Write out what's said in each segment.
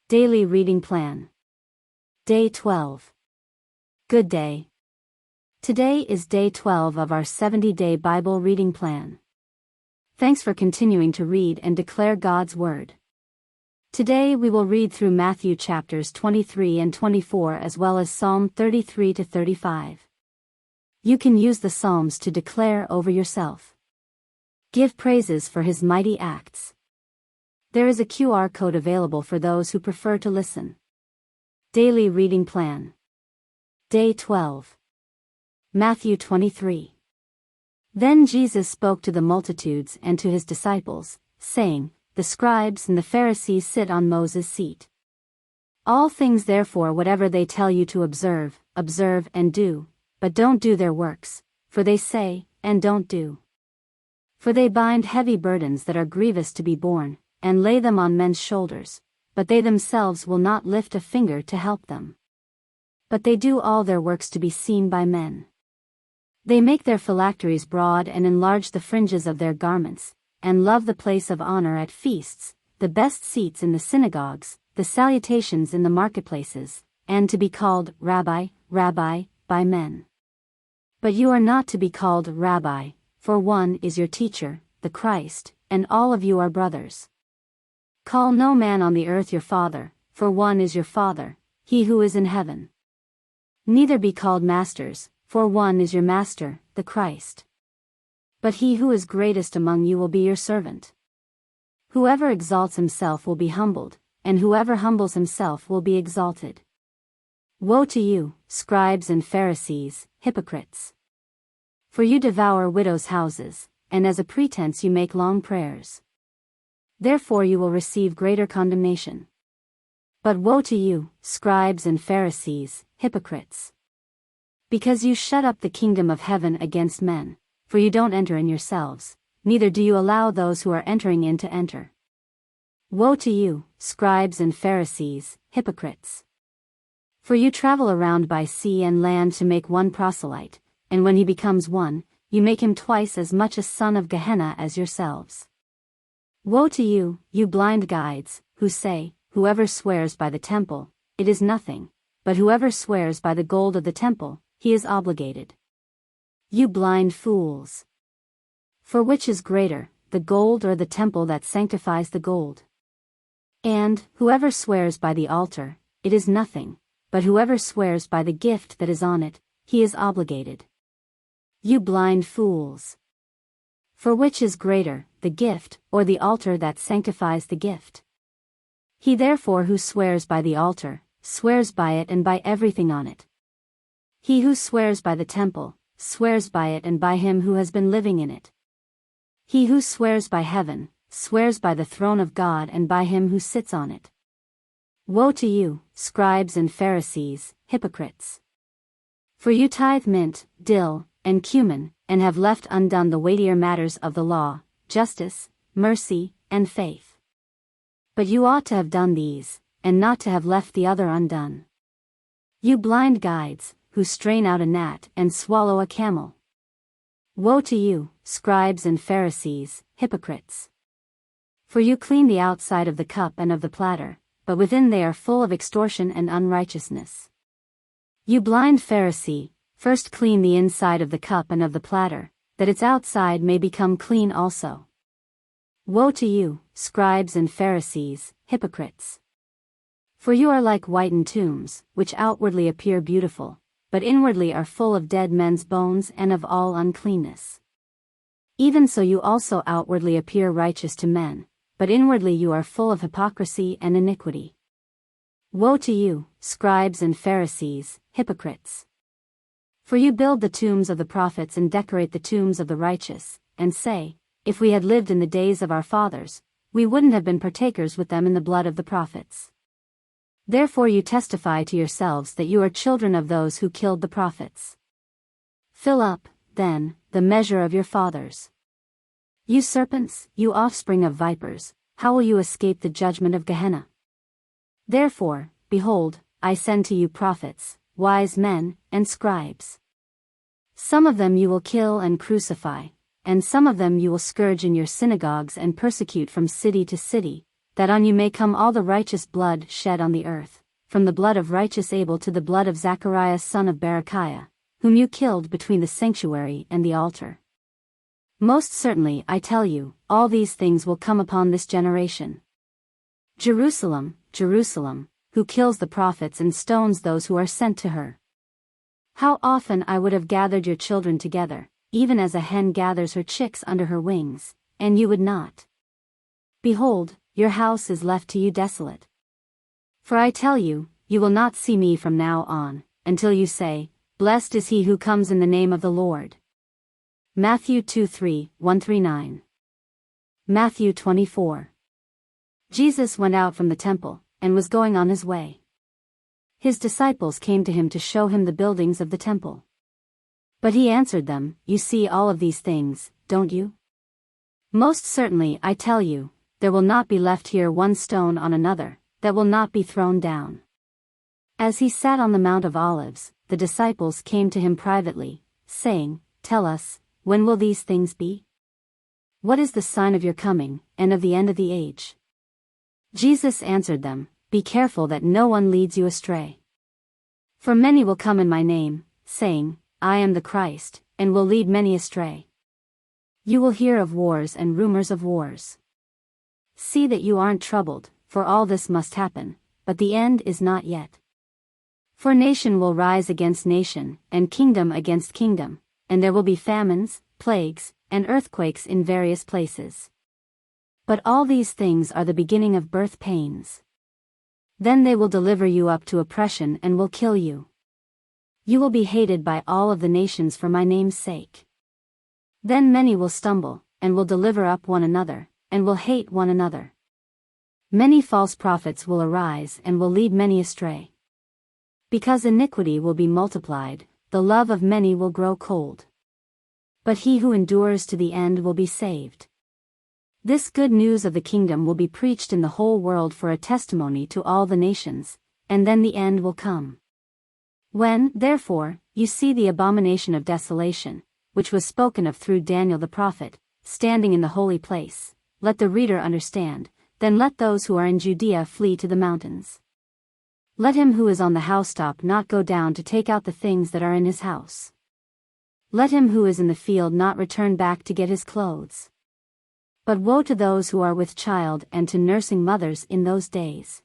Daily Reading Plan. Day 12. Good day. Today is day 12 of our 70-day Bible reading plan. Thanks for continuing to read and declare God's Word. Today we will read through Matthew chapters 23 and 24 as well as Psalm 33 to 35. You can use the Psalms to declare over yourself. Give praises for His mighty acts. There is a QR code available for those who prefer to listen. Daily Reading Plan. Day 12. Matthew 23. Then Jesus spoke to the multitudes and to His disciples, saying, The scribes and the Pharisees sit on Moses' seat. All things therefore whatever they tell you to observe, observe and do, but don't do their works, for they say, and don't do. For they bind heavy burdens that are grievous to be borne, and lay them on men's shoulders, but they themselves will not lift a finger to help them. But they do all their works to be seen by men. They make their phylacteries broad and enlarge the fringes of their garments, and love the place of honor at feasts, the best seats in the synagogues, the salutations in the marketplaces, and to be called Rabbi, Rabbi, by men. But you are not to be called Rabbi, for one is your teacher, the Christ, and all of you are brothers. Call no man on the earth your father, for one is your Father, He who is in heaven. Neither be called masters, for one is your Master, the Christ. But he who is greatest among you will be your servant. Whoever exalts himself will be humbled, and whoever humbles himself will be exalted. Woe to you, scribes and Pharisees, hypocrites! For you devour widows' houses, and as a pretense you make long prayers. Therefore you will receive greater condemnation. But woe to you, scribes and Pharisees, hypocrites! Because you shut up the kingdom of heaven against men, for you don't enter in yourselves, neither do you allow those who are entering in to enter. Woe to you, scribes and Pharisees, hypocrites! For you travel around by sea and land to make one proselyte, and when he becomes one, you make him twice as much a son of Gehenna as yourselves. Woe to you, you blind guides, who say, Whoever swears by the temple, it is nothing, but whoever swears by the gold of the temple, he is obligated. You blind fools! For which is greater, the gold or the temple that sanctifies the gold? And, whoever swears by the altar, it is nothing, but whoever swears by the gift that is on it, he is obligated. You blind fools! For which is greater, the gift, or the altar that sanctifies the gift? He therefore who swears by the altar, swears by it and by everything on it. He who swears by the temple, swears by it and by him who has been living in it. He who swears by heaven, swears by the throne of God and by him who sits on it. Woe to you, scribes and Pharisees, hypocrites! For you tithe mint, dill, and cumin, and have left undone the weightier matters of the law, justice, mercy, and faith. But you ought to have done these, and not to have left the other undone. You blind guides, who strain out a gnat and swallow a camel. Woe to you, scribes and Pharisees, hypocrites! For you clean the outside of the cup and of the platter, but within they are full of extortion and unrighteousness. You blind Pharisee, first clean the inside of the cup and of the platter, that its outside may become clean also. Woe to you, scribes and Pharisees, hypocrites! For you are like whitened tombs, which outwardly appear beautiful, but inwardly are full of dead men's bones and of all uncleanness. Even so you also outwardly appear righteous to men, but inwardly you are full of hypocrisy and iniquity. Woe to you, scribes and Pharisees, hypocrites! For you build the tombs of the prophets and decorate the tombs of the righteous, and say, If we had lived in the days of our fathers, we wouldn't have been partakers with them in the blood of the prophets. Therefore you testify to yourselves that you are children of those who killed the prophets. Fill up, then, the measure of your fathers. You serpents, you offspring of vipers, how will you escape the judgment of Gehenna? Therefore, behold, I send to you prophets, wise men, and scribes. Some of them you will kill and crucify, and some of them you will scourge in your synagogues and persecute from city to city, that on you may come all the righteous blood shed on the earth, from the blood of righteous Abel to the blood of Zacharias son of Berechiah, whom you killed between the sanctuary and the altar. Most certainly I tell you, all these things will come upon this generation. Jerusalem, Jerusalem, who kills the prophets and stones those who are sent to her. How often I would have gathered your children together, even as a hen gathers her chicks under her wings, and you would not. Behold, your house is left to you desolate. For I tell you, you will not see me from now on, until you say, Blessed is he who comes in the name of the Lord. Matthew 2:3-1-9. Matthew 24. Jesus went out from the temple, and was going on his way. His disciples came to him to show him the buildings of the temple. But he answered them, You see all of these things, don't you? Most certainly I tell you, there will not be left here one stone on another, that will not be thrown down. As he sat on the Mount of Olives, the disciples came to him privately, saying, Tell us, when will these things be? What is the sign of your coming, and of the end of the age? Jesus answered them, Be careful that no one leads you astray. For many will come in my name, saying, I am the Christ, and will lead many astray. You will hear of wars and rumors of wars. See that you aren't troubled, for all this must happen, but the end is not yet. For nation will rise against nation, and kingdom against kingdom, and there will be famines, plagues, and earthquakes in various places. But all these things are the beginning of birth pains. Then they will deliver you up to oppression and will kill you. You will be hated by all of the nations for my name's sake. Then many will stumble, and will deliver up one another, and will hate one another. Many false prophets will arise and will lead many astray. Because iniquity will be multiplied, the love of many will grow cold. But he who endures to the end will be saved. This good news of the kingdom will be preached in the whole world for a testimony to all the nations, and then the end will come. When, therefore, you see the abomination of desolation, which was spoken of through Daniel the prophet, standing in the holy place, let the reader understand, then let those who are in Judea flee to the mountains. Let him who is on the housetop not go down to take out the things that are in his house. Let him who is in the field not return back to get his clothes. But woe to those who are with child and to nursing mothers in those days.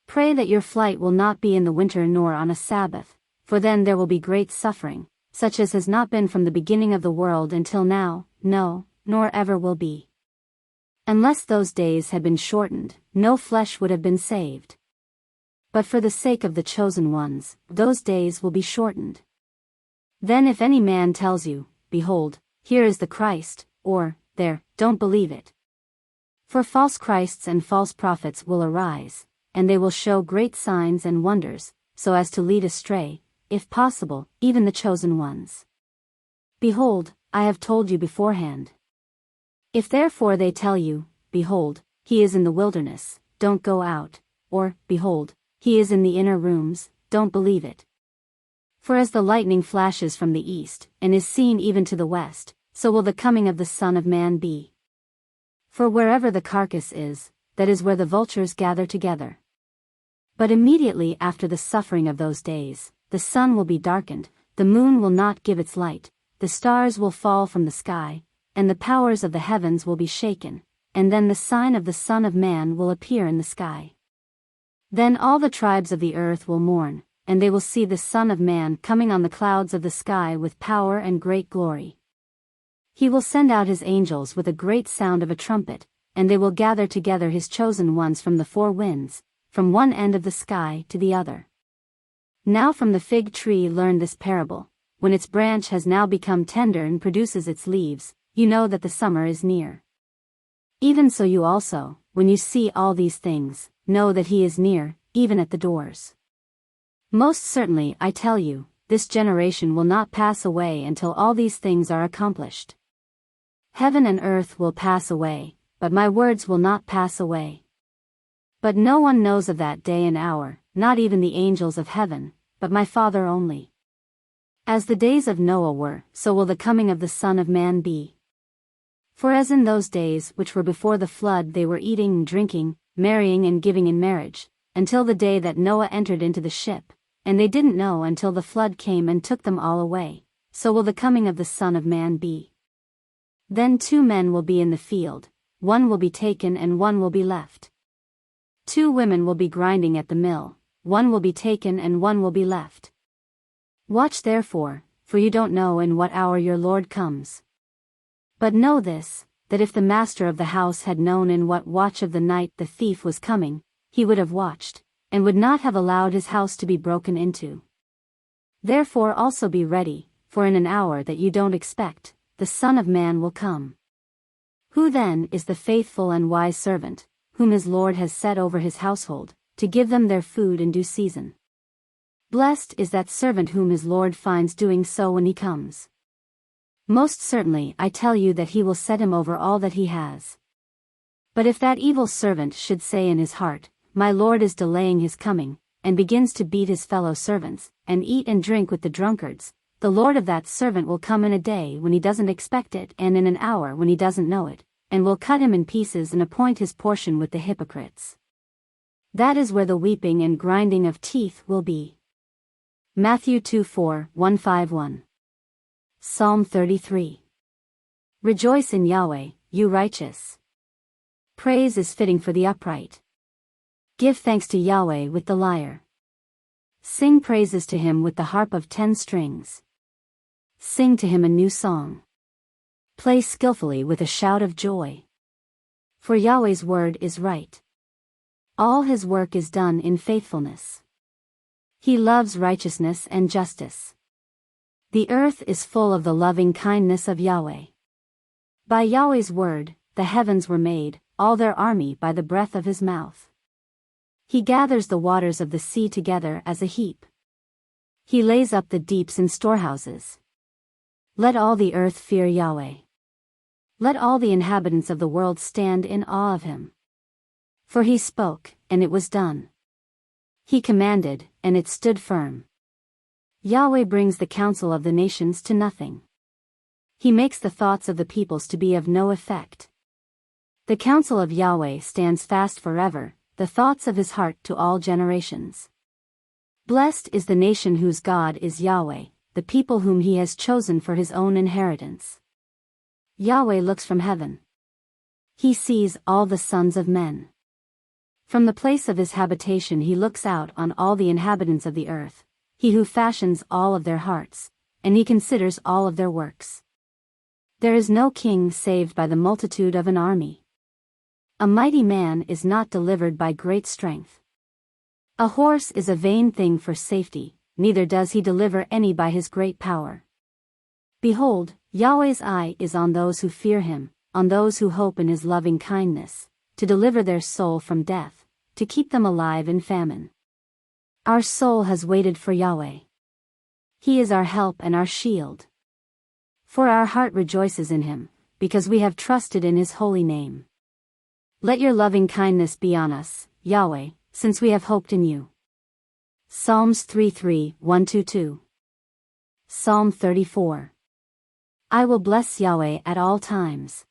Pray that your flight will not be in the winter nor on a Sabbath, for then there will be great suffering, such as has not been from the beginning of the world until now, no, nor ever will be. Unless those days had been shortened, no flesh would have been saved. But for the sake of the chosen ones, those days will be shortened. Then if any man tells you, Behold, here is the Christ, or, There, don't believe it. For false Christs and false prophets will arise, and they will show great signs and wonders, so as to lead astray, if possible, even the chosen ones. Behold, I have told you beforehand. If therefore they tell you, Behold, he is in the wilderness, don't go out, or, Behold, he is in the inner rooms, don't believe it. For as the lightning flashes from the east, and is seen even to the west, so will the coming of the Son of Man be. For wherever the carcass is, that is where the vultures gather together. But immediately after the suffering of those days, the sun will be darkened, the moon will not give its light, the stars will fall from the sky, and the powers of the heavens will be shaken, and then the sign of the Son of Man will appear in the sky. Then all the tribes of the earth will mourn, and they will see the Son of Man coming on the clouds of the sky with power and great glory. He will send out his angels with a great sound of a trumpet, and they will gather together his chosen ones from the four winds, from one end of the sky to the other. Now from the fig tree learn this parable: when its branch has now become tender and produces its leaves, you know that the summer is near. Even so you also, when you see all these things, know that he is near, even at the doors. Most certainly I tell you, this generation will not pass away until all these things are accomplished. Heaven and earth will pass away, but my words will not pass away. But no one knows of that day and hour, not even the angels of heaven, but my Father only. As the days of Noah were, so will the coming of the Son of Man be. For as in those days which were before the flood they were eating and drinking, marrying and giving in marriage, until the day that Noah entered into the ship, and they didn't know until the flood came and took them all away. So will the coming of the Son of Man be. Then 2 men will be in the field, one will be taken and one will be left. 2 women will be grinding at the mill, one will be taken and one will be left. Watch therefore, for you don't know in what hour your Lord comes. But know this, that if the master of the house had known in what watch of the night the thief was coming, he would have watched, and would not have allowed his house to be broken into. Therefore also be ready, for in an hour that you don't expect, the Son of Man will come. Who then is the faithful and wise servant, whom his Lord has set over his household, to give them their food in due season? Blessed is that servant whom his Lord finds doing so when he comes. Most certainly I tell you that he will set him over all that he has. But if that evil servant should say in his heart, My Lord is delaying his coming, and begins to beat his fellow servants, and eat and drink with the drunkards, the Lord of that servant will come in a day when he doesn't expect it and in an hour when he doesn't know it, and will cut him in pieces and appoint his portion with the hypocrites. That is where the weeping and grinding of teeth will be. Matthew 2:4-151. Psalm 33. Rejoice in Yahweh, you righteous. Praise is fitting for the upright. Give thanks to Yahweh with the lyre. Sing praises to him with the harp of 10 strings. Sing to him a new song. Play skillfully with a shout of joy. For Yahweh's word is right. All his work is done in faithfulness. He loves righteousness and justice. The earth is full of the loving kindness of Yahweh. By Yahweh's word, the heavens were made, all their army by the breath of his mouth. He gathers the waters of the sea together as a heap. He lays up the deeps in storehouses. Let all the earth fear Yahweh. Let all the inhabitants of the world stand in awe of him. For he spoke, and it was done. He commanded, and it stood firm. Yahweh brings the counsel of the nations to nothing. He makes the thoughts of the peoples to be of no effect. The counsel of Yahweh stands fast forever, the thoughts of his heart to all generations. Blessed is the nation whose God is Yahweh, the people whom he has chosen for his own inheritance. Yahweh looks from heaven. He sees all the sons of men. From the place of his habitation he looks out on all the inhabitants of the earth, he who fashions all of their hearts, and he considers all of their works. There is no king saved by the multitude of an army. A mighty man is not delivered by great strength. A horse is a vain thing for safety, neither does he deliver any by his great power. Behold, Yahweh's eye is on those who fear him, on those who hope in his loving kindness, to deliver their soul from death, to keep them alive in famine. Our soul has waited for Yahweh. He is our help and our shield. For our heart rejoices in him, because we have trusted in his holy name. Let your loving kindness be on us, Yahweh, since we have hoped in you. Psalms 3:1-2. Psalm 34. I will bless Yahweh at all times.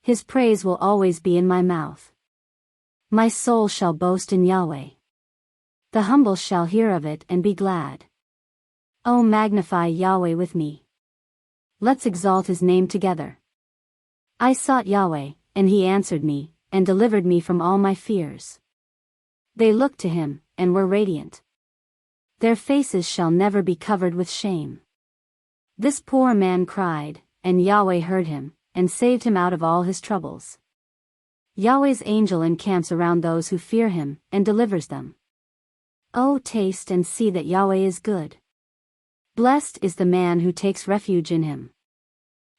His praise will always be in my mouth. My soul shall boast in Yahweh. The humble shall hear of it and be glad. O magnify Yahweh with me. Let's exalt his name together. I sought Yahweh, and he answered me, and delivered me from all my fears. They looked to him, and were radiant. Their faces shall never be covered with shame. This poor man cried, and Yahweh heard him, and saved him out of all his troubles. Yahweh's angel encamps around those who fear him, and delivers them. Oh, taste and see that Yahweh is good. Blessed is the man who takes refuge in him.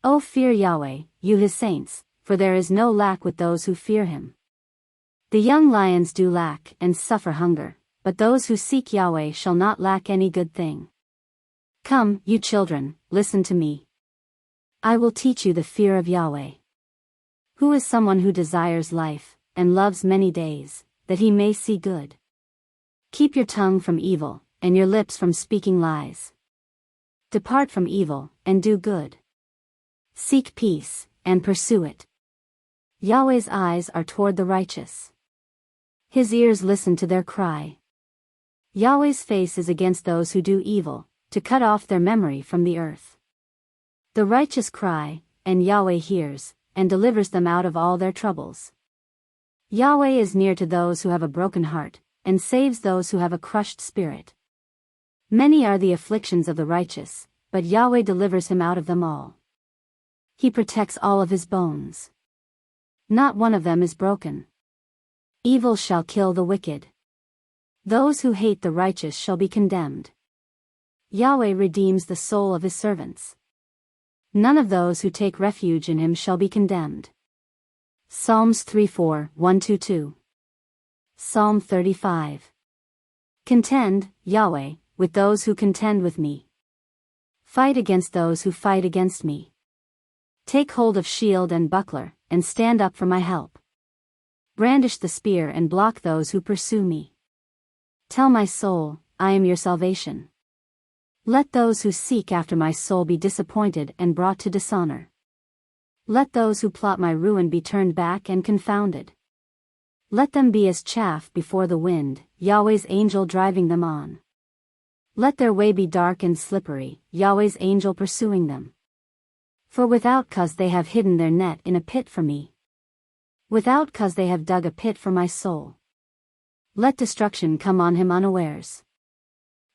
Oh, fear Yahweh, you his saints, for there is no lack with those who fear him. The young lions do lack and suffer hunger, but those who seek Yahweh shall not lack any good thing. Come, you children, listen to me. I will teach you the fear of Yahweh. Who is someone who desires life, and loves many days, that he may see good? Keep your tongue from evil, and your lips from speaking lies. Depart from evil, and do good. Seek peace, and pursue it. Yahweh's eyes are toward the righteous. His ears listen to their cry. Yahweh's face is against those who do evil, to cut off their memory from the earth. The righteous cry, and Yahweh hears, and delivers them out of all their troubles. Yahweh is near to those who have a broken heart, and saves those who have a crushed spirit. Many are the afflictions of the righteous, but Yahweh delivers him out of them all. He protects all of his bones. Not one of them is broken. Evil shall kill the wicked. Those who hate the righteous shall be condemned. Yahweh redeems the soul of his servants. None of those who take refuge in him shall be condemned. Psalms 3:4, 1-2. Psalm 35. Contend, Yahweh, with those who contend with me. Fight against those who fight against me. Take hold of shield and buckler, and stand up for my help. Brandish the spear and block those who pursue me. Tell my soul, I am your salvation. Let those who seek after my soul be disappointed and brought to dishonor. Let those who plot my ruin be turned back and confounded. Let them be as chaff before the wind, Yahweh's angel driving them on. Let their way be dark and slippery, Yahweh's angel pursuing them. For without cause they have hidden their net in a pit for me. Without cause they have dug a pit for my soul. Let destruction come on him unawares.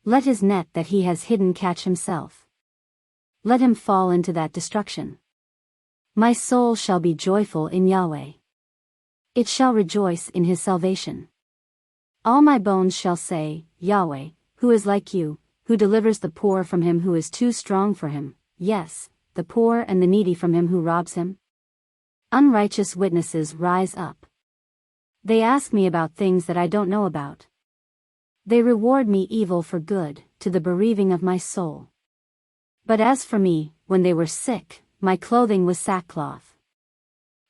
Let his net that he has hidden catch himself. Let him fall into that destruction. My soul shall be joyful in Yahweh. It shall rejoice in his salvation. All my bones shall say, Yahweh, who is like you, who delivers the poor from him who is too strong for him, yes, the poor and the needy from him who robs him? Unrighteous witnesses rise up. They ask me about things that I don't know about. They reward me evil for good, to the bereaving of my soul. But as for me, when they were sick, my clothing was sackcloth.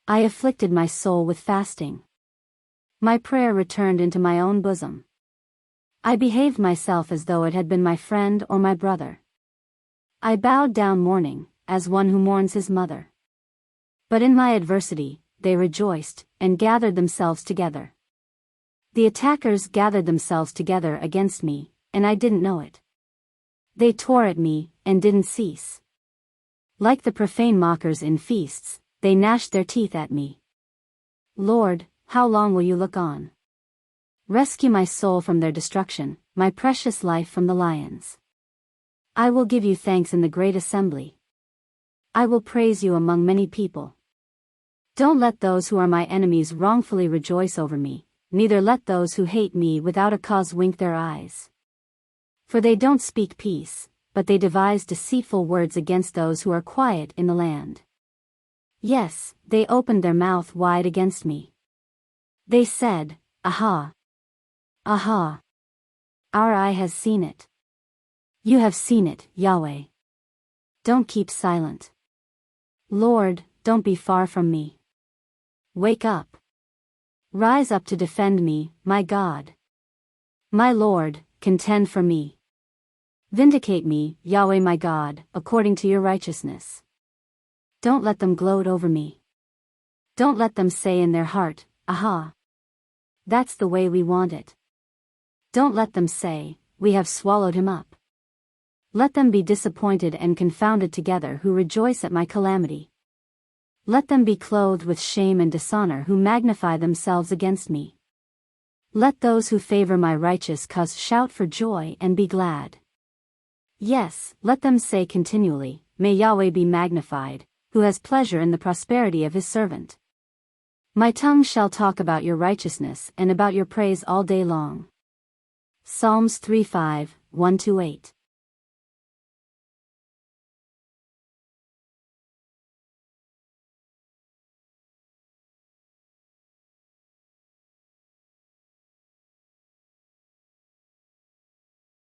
I afflicted my soul with fasting. My prayer returned into my own bosom. I behaved myself as though it had been my friend or my brother. I bowed down mourning, as one who mourns his mother. But in my adversity, they rejoiced, and gathered themselves together. The attackers gathered themselves together against me, and I didn't know it. They tore at me, and didn't cease. Like the profane mockers in feasts, they gnashed their teeth at me. Lord, how long will you look on? Rescue my soul from their destruction, my precious life from the lions. I will give you thanks in the great assembly. I will praise you among many people. Don't let those who are my enemies wrongfully rejoice over me, neither let those who hate me without a cause wink their eyes. For they don't speak peace, but they devise deceitful words against those who are quiet in the land. Yes, they opened their mouth wide against me. They said, Aha! Aha! Our eye has seen it. You have seen it, Yahweh. Don't keep silent. Lord, don't be far from me. Wake up. Rise up to defend me, my God. My Lord, contend for me. Vindicate me, Yahweh my God, according to your righteousness. Don't let them gloat over me. Don't let them say in their heart, Aha! That's the way we want it. Don't let them say, We have swallowed him up. Let them be disappointed and confounded together who rejoice at my calamity. Let them be clothed with shame and dishonor who magnify themselves against me. Let those who favor my righteous cause shout for joy and be glad. Yes, let them say continually, May Yahweh be magnified, who has pleasure in the prosperity of his servant. My tongue shall talk about your righteousness and about your praise all day long. Psalms 3:5, 1-8.